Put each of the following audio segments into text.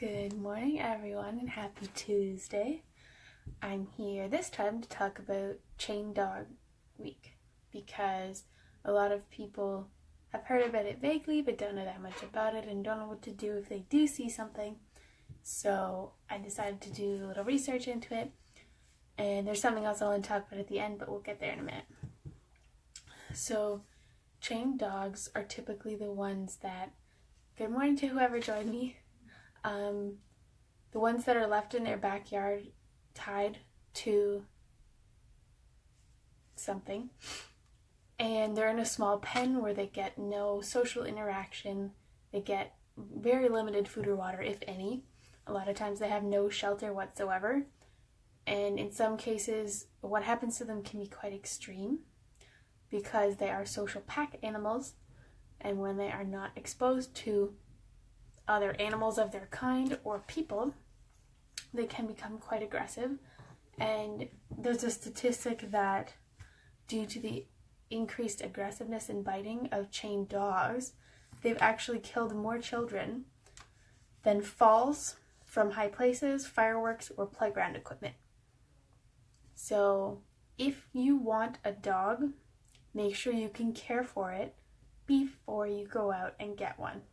Good morning, everyone, and happy Tuesday. I'm here this time to talk about Chained Dog Week because a lot of people have heard about it vaguely but don't know that much about it and don't know what to do if they do see something. So I decided to do a little research into it, and there's something else I want to talk about at the end, but we'll get there in a minute. So chained dogs are typically the ones that, good morning to whoever joined me, the ones that are left in their backyard tied to something, and they're in a small pen where they get no social interaction. They get very limited food or water, if any. A lot of times they have no shelter whatsoever, and in some cases what happens to them can be quite extreme because they are social pack animals, and when they are not exposed to other animals of their kind or people, they can become quite aggressive. And there's a statistic that due to the increased aggressiveness and biting of chained dogs, they've actually killed more children than falls from high places, fireworks, or playground equipment. So if you want a dog, make sure you can care for it before you go out and get one,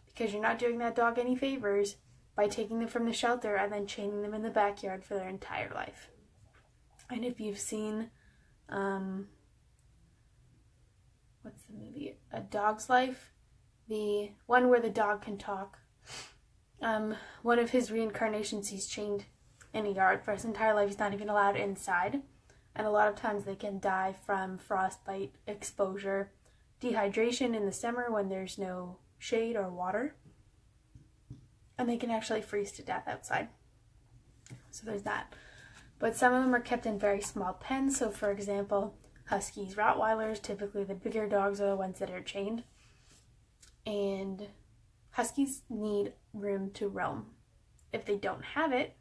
because you're not doing that dog any favors by taking them from the shelter and then chaining them in the backyard for their entire life. And if you've seen, what's the movie? A Dog's Life, the one where the dog can talk. One of his reincarnations, he's chained in a yard for his entire life. He's not even allowed inside. And a lot of times they can die from frostbite, exposure, dehydration in the summer when there's no shade or water, and they can actually freeze to death outside. So there's that. But some of them are kept in very small pens. So for example, huskies, rottweilers, typically the bigger dogs are the ones that are chained, and huskies need room to roam. If they don't have it,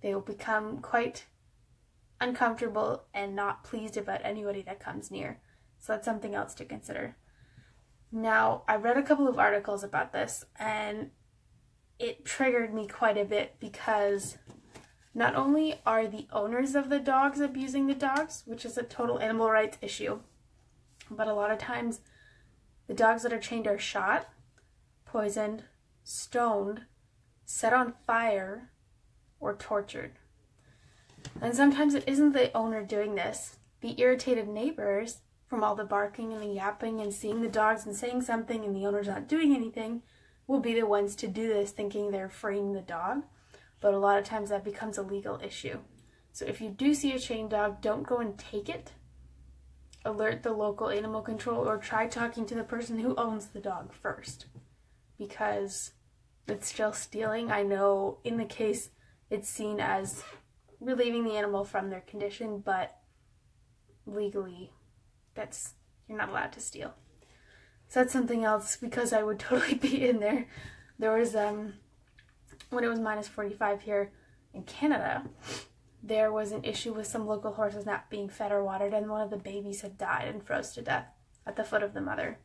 they will become quite uncomfortable and not pleased about anybody that comes near. So that's something else to consider. Now, I read a couple of articles about this, and it triggered me quite a bit because not only are the owners of the dogs abusing the dogs, which is a total animal rights issue, but a lot of times the dogs that are chained are shot, poisoned, stoned, set on fire, or tortured. And sometimes it isn't the owner doing this. The irritated neighbors, from all the barking and the yapping and seeing the dogs and saying something and the owner's not doing anything, will be the ones to do this thinking they're freeing the dog. But a lot of times that becomes a legal issue. So if you do see a chained dog, don't go and take it. Alert the local animal control or try talking to the person who owns the dog first, because it's still stealing. I know in the case it's seen as relieving the animal from their condition, but legally you're not allowed to steal. So that's something else, because I would totally be in there. There was, when it was minus 45 here in Canada, there was an issue with some local horses not being fed or watered, and one of the babies had died and froze to death at the foot of the mother.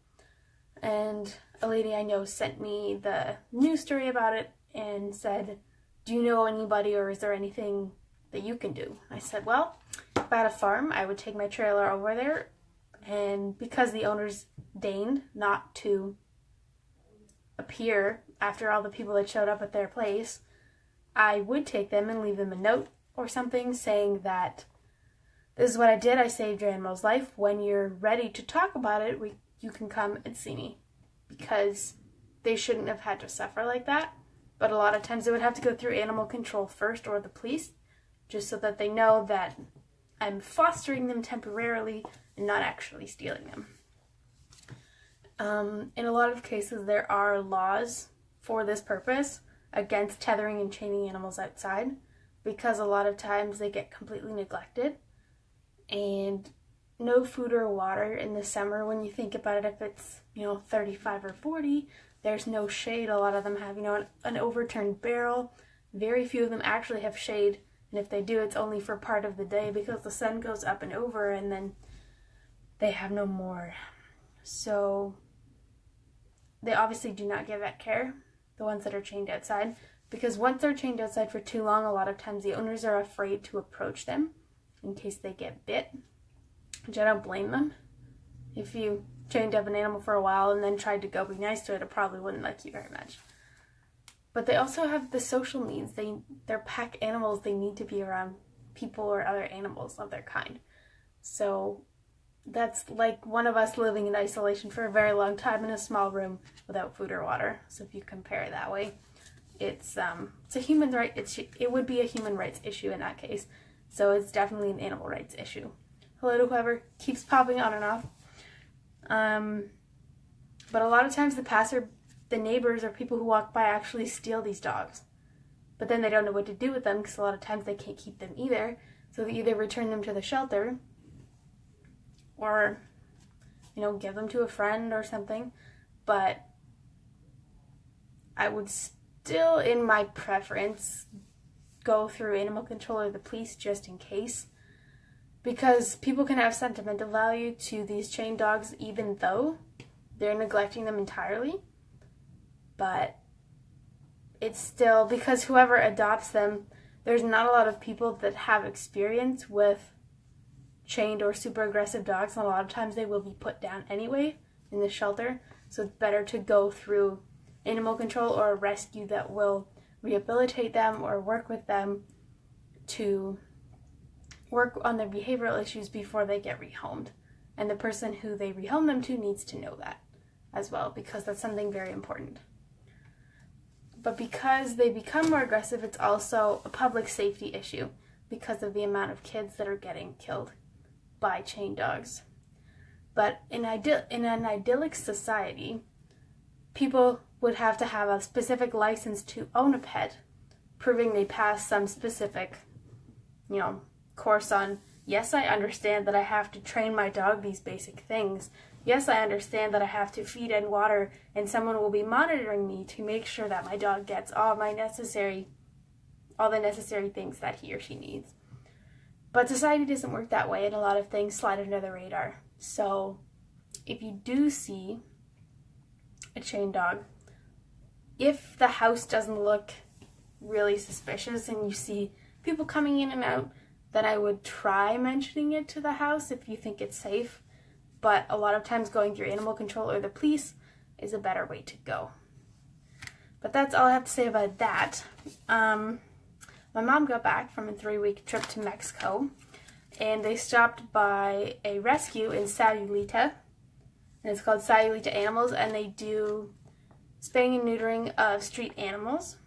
And a lady I know sent me the news story about it and said, "Do you know anybody, or is there anything that you can do?" I said, well, if I had a farm, I would take my trailer over there, and because the owners deigned not to appear after all the people that showed up at their place, I would take them and leave them a note or something saying that this is what I did, I saved your animal's life. When you're ready to talk about it, you can come and see me, because they shouldn't have had to suffer like that. But a lot of times they would have to go through animal control first, or the police, just so that they know that I'm fostering them temporarily and not actually stealing them. In a lot of cases, there are laws for this purpose against tethering and chaining animals outside, because a lot of times they get completely neglected, and no food or water in the summer. When you think about it, if it's 35 or 40, there's no shade. A lot of them have an overturned barrel. Very few of them actually have shade. And if they do, it's only for part of the day because the sun goes up and over, and then they have no more. So they obviously do not get vet care. the ones that are chained outside, because once they're chained outside for too long, a lot of times the owners are afraid to approach them in case they get bit, which I don't blame them. If you chained up an animal for a while and then tried to go be nice to it, it probably wouldn't like you very much. But they also have the social needs. They're pack animals. They need to be around people or other animals of their kind. So that's like one of us living in isolation for a very long time in a small room without food or water. So if you compare it that way, it's a human right. It would be a human rights issue in that case. So it's definitely an animal rights issue. Hello to whoever keeps popping on and off. But a lot of times the neighbors or people who walk by actually steal these dogs. But then they don't know what to do with them because a lot of times they can't keep them either. So they either return them to the shelter or, give them to a friend or something. But I would still, in my preference, go through animal control or the police just in case. Because people can have sentimental value to these chained dogs even though they're neglecting them entirely. But it's still, because whoever adopts them, there's not a lot of people that have experience with chained or super aggressive dogs, and a lot of times they will be put down anyway in the shelter. So it's better to go through animal control or a rescue that will rehabilitate them or work with them to work on their behavioral issues before they get rehomed. And the person who they rehome them to needs to know that as well, because that's something very important. But because they become more aggressive, it's also a public safety issue because of the amount of kids that are getting killed by chained dogs. But in an idyllic society, people would have to have a specific license to own a pet, proving they pass some specific, course on, yes, I understand that I have to train my dog these basic things. Yes, I understand that I have to feed and water, and someone will be monitoring me to make sure that my dog gets all the necessary things that he or she needs. But society doesn't work that way, and a lot of things slide under the radar. So if you do see a chained dog, if the house doesn't look really suspicious and you see people coming in and out, then I would try mentioning it to the house if you think it's safe. But a lot of times going through animal control or the police is a better way to go. But that's all I have to say about that. My mom got back from a 3-week trip to Mexico, and they stopped by a rescue in Sayulita, and it's called Sayulita Animals, and they do spaying and neutering of street animals.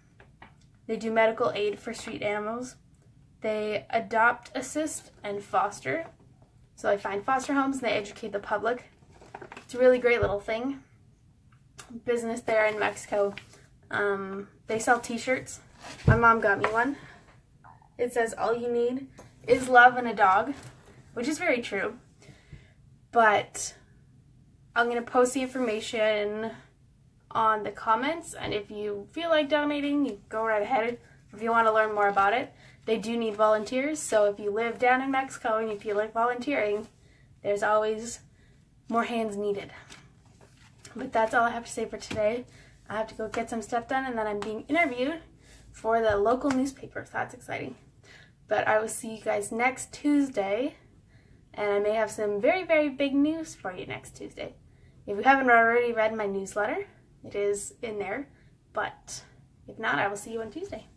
They do medical aid for street animals. They adopt, assist, and foster. So they find foster homes and they educate the public. It's a really great little thing. Business there in Mexico. They sell t-shirts. My mom got me one. It says, all you need is love and a dog, which is very true. But I'm going to post the information on the comments, and if you feel like donating, you go right ahead. If you want to learn more about it, they do need volunteers, so if you live down in Mexico and you feel like volunteering, there's always more hands needed. But that's all I have to say for today. I have to go get some stuff done, and then I'm being interviewed for the local newspaper, so that's exciting. But I will see you guys next Tuesday, and I may have some very, very big news for you next Tuesday. If you haven't already read my newsletter, it is in there, but if not, I will see you on Tuesday.